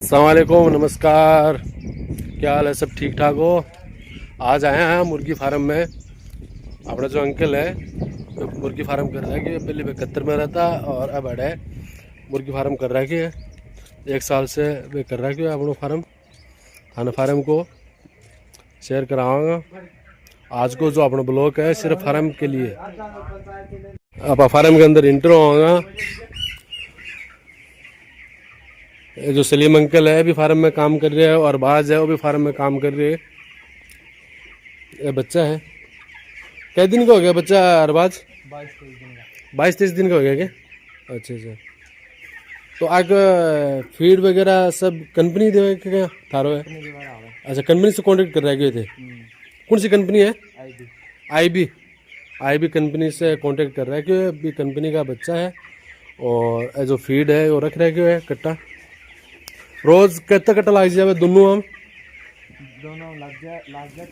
अस्सलाम वालेकुम, नमस्कार। क्या हाल है? सब ठीक ठाक हो? आज आए हैं मुर्गी फार्म में। अपना जो अंकल है वो मुर्गी फार्म कर रहा है कि पहले मैं कतर में रहता और अब अड़े मुर्गी फार्म कर रहा है कि 1 साल से वे कर रहा है कि अपना फार्म खाना फार्म को शेयर कराऊंगा। आज को जो अपना ब्लॉग है सिर्फ फार्म के लिए। आप फार्म के अंदर इंट्रो होगा। ये जो सलीम अंकल है भी फार्म में काम कर रहे हैं और बाज है वो भी फार्म में काम कर रहे है। ये बच्चा है, कै दिन का हो गया बच्चा अरबाज? 22-23 दिन का हो गया क्या? अच्छा अच्छा। तो आग फीड वगैरह सब कंपनी दे के क्या थारो है? अच्छा, कंपनी से कांटेक्ट कर रहे थे। कौन सी कंपनी है? आईबी कंपनी से कांटेक्ट कर रहा है कि भी कंपनी का बच्चा है और जो फीड है वो रख रहे है कट्टा। रोज कितना कट्टा लाग जाए दोनों? हम दोनों लग जाए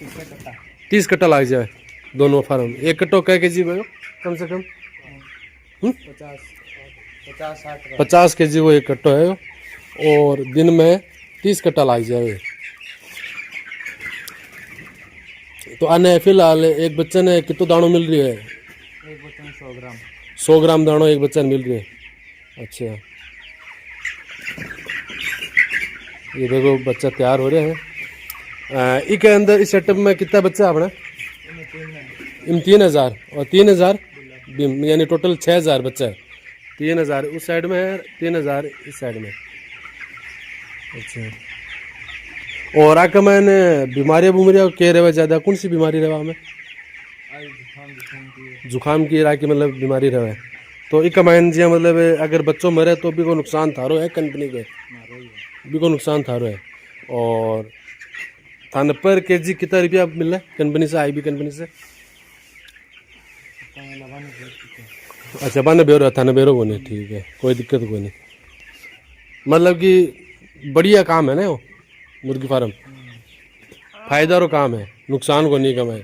30 कट्टा लाग जाए दोनों फार्म। एक कट्टो कै के जी भाई कम से कम? 50 के जी वो एक कट्टो है और दिन में 30 कट्टा लाग जाए। तो आने फिलहाल एक बच्चे ने कितना दाणो मिल रही है? एक बच्चे में 100 ग्राम 100 ग्राम दाणो एक बच्चे ने मिल रही है। अच्छा, ये देखो बच्चा तैयार हो रहे हैं। इसके अंदर इस सेटअप में कितना बच्चा अपना? इन 3000 और 3000 यानी टोटल 6000 बच्चा है। 3000 उस साइड में है, 3000 इस साइड में। अच्छा, और आके मैंने बीमारियाँ कह रहे ज़्यादा कौन सी बीमारी रहा हमें? जुकाम की राकी मतलब बीमारी रहे। तो एक मैन जी मतलब अगर बच्चों मरे तो भी को नुकसान थारो है, कंपनी के भी को नुकसान थारो है। और थाने पर के जी कितना रुपया मिल रहा है कंपनी से, आईबी कंपनी से? अच्छा, 92 थाने बेरो को नहीं, ठीक है, कोई दिक्कत कोई नहीं। मतलब कि बढ़िया काम है ना वो मुर्गी फार्म, फायदा रो काम है, नुकसान को नहीं कमाए।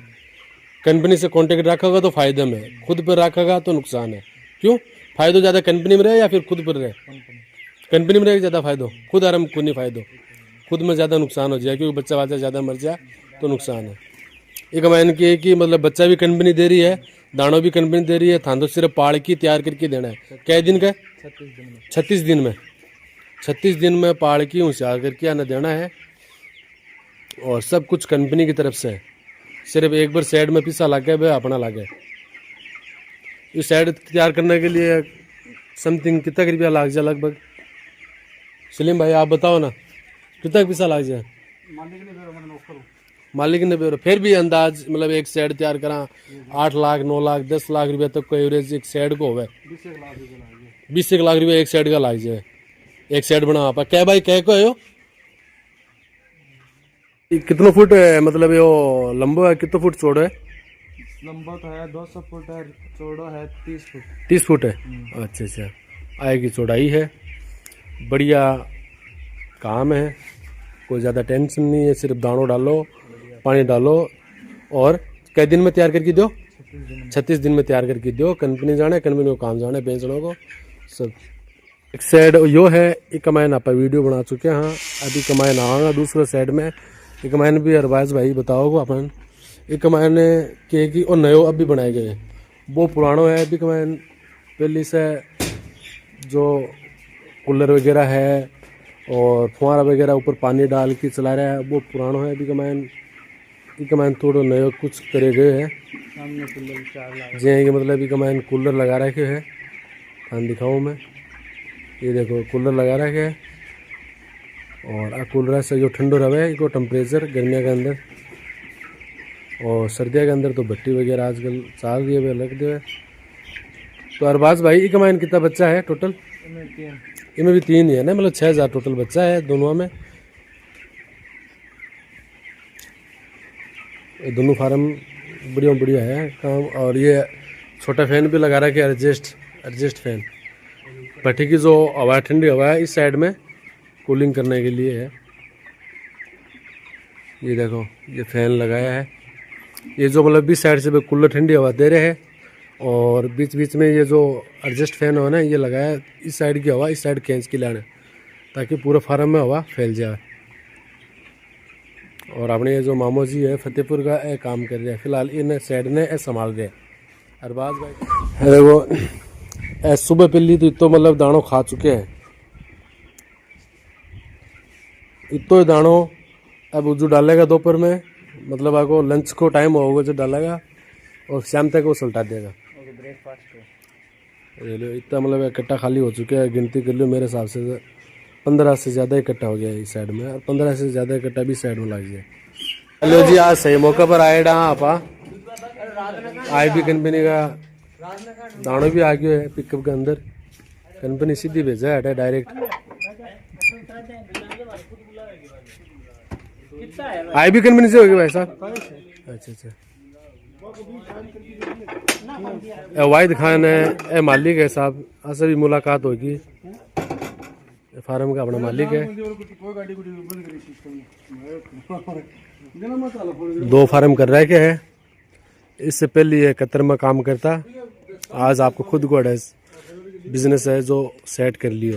कंपनी से कांटेक्ट रखोगा तो फायदे में, खुद पर रखोगा तो नुकसान है। क्यों? फायदो ज़्यादा कंपनी में रहे या फिर खुद पर रहे? कंपनी में रहे ज़्यादा फायदो, खुद आराम को नहीं फायदो, खुद में ज़्यादा नुकसान हो जाए क्योंकि बच्चा वाचा ज़्यादा मर जाए तो नुकसान है। एक मैंने की कि मतलब बच्चा भी कंपनी दे रही है, दानों भी कंपनी दे रही है, थान तो सिर्फ पाड़ की तैयार करके देना है। कै दिन का? 36 दिन में 36 दिन में पाड़ की होशियार करके आना देना है और सब कुछ कंपनी की तरफ से है। सिर्फ एक बार साइड में पीसा लगे वह अपना लगे। इस साइड तैयार करने के लिए समथिंग कितना रुपया लाग जाए लगभग? सलीम भाई आप बताओ ना, कितना पैसा लाग जाए? मालिक ने भी फिर भी अंदाज मतलब एक साइड तैयार करा 8 लाख 9 लाख 10 लाख रुपया तक को एवरेज एक साइड को हो 20 लाख रुपया एक साइड का लाग जाए। एक साइड बना आप क्या भाई कह को है? कितना फुट है मतलब यो लंबा है, कितना फुट चौड़ा है? लंबा तो है 200 फुट है, चौड़ा है 30 फुट। 30 फुट है। अच्छा अच्छा, आगे की चौड़ाई है। बढ़िया काम है, कोई ज़्यादा टेंशन नहीं है। सिर्फ दानों डालो, पानी डालो और कई दिन में तैयार करके दो? 36 दिन में तैयार करके दो। कंपनी जाने, कंपनी को काम जाने, बेचने को सब। एक साइड यो है, एक कमायन आप वीडियो बना चुके हैं। हाँ, अभी कमायन आऊँगा दूसरे साइड में। एक कमायन भी अरबाज भाई बताओ अपन। एक कमायन के कि और नयो अब भी बनाए गए, वो पुरानो है। अभी कमायन पहले से जो कूलर वगैरह है और फुहारा वगैरह ऊपर पानी डाल के चला रहा है वो पुरानो है। अभी कमायन थोड़ा नयो कुछ करे गए है। सामने कूलर 4 लाख जी कि मतलब अभी कमायन कूलर लगा रखे है। हाँ दिखाऊँ मैं, ये देखो कूलर लगा रखे है और आ कूलर से जो ठंडो रहे इसको टेम्परेचर गर्मियों के अंदर और सर्दियों के अंदर तो भट्टी वगैरह आजकल चाल रही है लग दे। तो अरबाज भाई एक कमायन कितना बच्चा है टोटल? इनमें भी 3 ही है ना, मतलब 6000 टोटल बच्चा है दोनों में। ये दोनों फार्म बढ़िया बढ़िया है काम। और ये छोटा फैन भी लगा रहा है, एडजस्ट फैन। भट्टी की जो हवा ठंडी हवा है इस साइड में कूलिंग करने के लिए है। ये देखो ये फैन लगाया है। ये जो मतलब बीच साइड से कूलर ठंडी हवा दे रहे हैं और बीच बीच में ये जो एडजस्ट फैन हो ना ये लगाया इस साइड की हवा इस साइड खींच के लाना। ताकि पूरे फार्म में हवा फैल जाए। और अपने ये जो मामू जी है फतेहपुर का ये काम कर रहे हैं फिलहाल, इन साइड ने ये संभाल रहे। अरबाज भाई वो सुबह पहली तो इतो मतलब दानों खा चुके हैं, इतो दानों अब जो डालेगा दोपहर में, मतलब आपको लंच को टाइम होगा जो डालेगा और शाम तक वो सल्टा देगा। ये लो इतना मतलब इकट्ठा खाली हो चुके हैं, गिनती कर लो मेरे हिसाब से 15 से ज़्यादा इकट्ठा हो गया इस साइड में, और 15 से ज़्यादा इकट्ठा भी साइड में लग गया। हेलो जी, आज सही मौके पर आए डा आपा IB कंपनी का दानों भी आ गया है पिकअप के अंदर, कंपनी सीधी भेजा है डायरेक्ट। IB कंपनी से होगी भाई साहब? अच्छा अच्छा। वाहिद खान है ए मालिक है साहब, आपसे भी मुलाकात होगी, फार्म का अपना मालिक है। 2 फार्म कर रहा है क्या है, इससे पहले ये कतर में काम करता, आज आपको खुद को बिजनेस है जो सेट कर लियो।